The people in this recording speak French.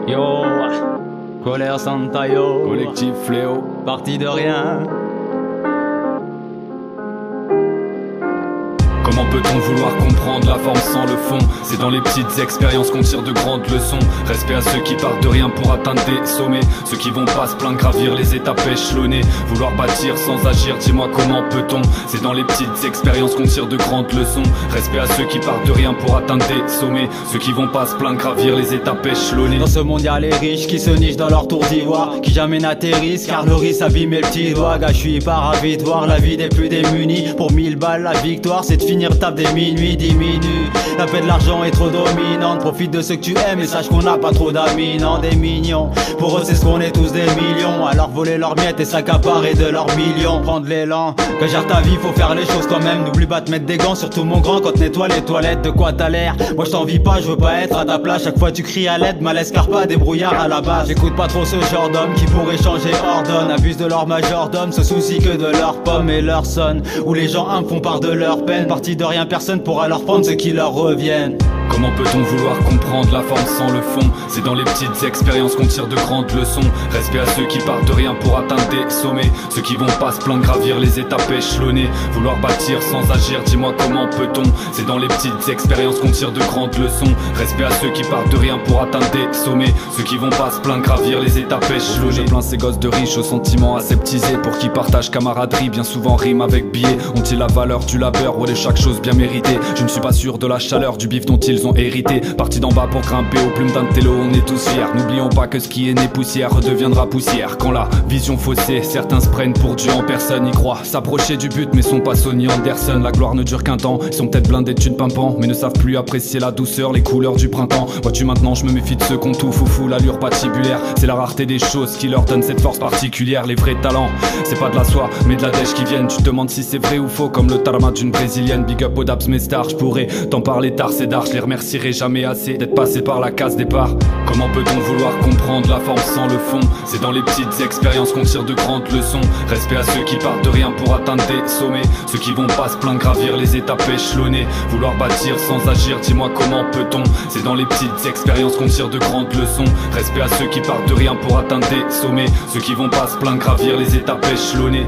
Yo, colère Santa yo, Collectif Fléau. parti de rien. Comment peut-on vouloir comprendre la forme sans le fond? C'est dans les petites expériences qu'on tire de grandes leçons. Respect à ceux qui partent de rien pour atteindre des sommets, ceux qui vont pas se plaindre, gravir les étapes échelonnées. Vouloir bâtir sans agir, dis-moi comment peut-on? C'est dans les petites expériences qu'on tire de grandes leçons. Respect à ceux qui partent de rien pour atteindre des sommets, ceux qui vont pas se plaindre, gravir les étapes échelonnées. Dans ce monde y'a les riches qui se nichent dans leur tour d'ivoire, qui jamais n'atterrissent car le risque abîme mes petits doigts. Gars, je suis pas ravi de voir la vie des plus démunis. Pour 1000 balles la victoire c'est de finir table des minuit diminue. La paix de l'argent est trop dominante. Profite de ce que tu aimes et sache qu'on n'a pas trop d'amis, non des mignons. Pour eux c'est ce qu'on est tous des millions. Alors voler leurs miettes et s'accaparer de leurs millions. Prendre l'élan, que gère ta vie, faut faire les choses quand même. N'oublie pas de mettre des gants, surtout mon grand quand nettoie les toilettes. De quoi t'as l'air? Moi je t'envie pas, je veux pas être à ta place. Chaque fois tu cries à l'aide, malaise car pas des brouillards à la base. J'écoute pas trop ce genre d'homme qui pourrait changer ordonne. Abuse de leur majordome, se soucie que de leurs pommes et leur sonne. Où les gens font part de leur peine. Parti de rien, personne pourra leur prendre ce qui leur reviennent. Comment peut-on vouloir comprendre la forme sans le fond? C'est dans les petites expériences qu'on tire de grandes leçons. Respect à ceux qui partent de rien pour atteindre des sommets, ceux qui vont pas se plaindre, gravir les étapes échelonnées. Vouloir bâtir sans agir, dis-moi comment peut-on? C'est dans les petites expériences qu'on tire de grandes leçons. Respect à ceux qui partent de rien pour atteindre des sommets, ceux qui vont pas se plaindre, gravir les étapes échelonnées. Je plains ces gosses de riches aux sentiments aseptisés, pour qui partagent camaraderie, bien souvent rime avec billets. Ont-ils la valeur du labeur ou de chaque chose bien méritée? Je ne suis pas sûr de la chaleur du bif dont ils ont hérité. Parti d'en bas pour grimper aux plumes d'un télo, on est tous fiers. N'oublions pas que ce qui est né poussière redeviendra poussière. Quand la vision faussée, certains se prennent pour Dieu en personne. Y croient s'approcher du but mais sont pas Sonny Anderson. La gloire ne dure qu'un temps, ils sont peut-être blindés de thunes pimpant, mais ne savent plus apprécier la douceur, les couleurs du printemps. Vois-tu maintenant, je me méfie de ceux qu'on tout foufou, l'allure patibulaire. C'est la rareté des choses qui leur donne cette force particulière. Les vrais talents, c'est pas de la soie mais de la dèche qui viennent. Tu te demandes si c'est vrai ou faux, comme le tarama d'une brésilienne. Big up aux daps mes stars, je pourrais t'en parler tard, c'est d'art. Je les remercierai jamais assez d'être passé par la case départ. Comment peut-on vouloir comprendre la forme sans le fond? C'est dans les petites expériences qu'on tire de grandes leçons. Respect à ceux qui partent de rien pour atteindre des sommets, ceux qui vont pas se plaindre, gravir les étapes échelonnées. Vouloir bâtir sans agir, dis-moi comment peut-on? C'est dans les petites expériences qu'on tire de grandes leçons. Respect à ceux qui partent de rien pour atteindre des sommets, ceux qui vont pas se plaindre, gravir les étapes échelonnées.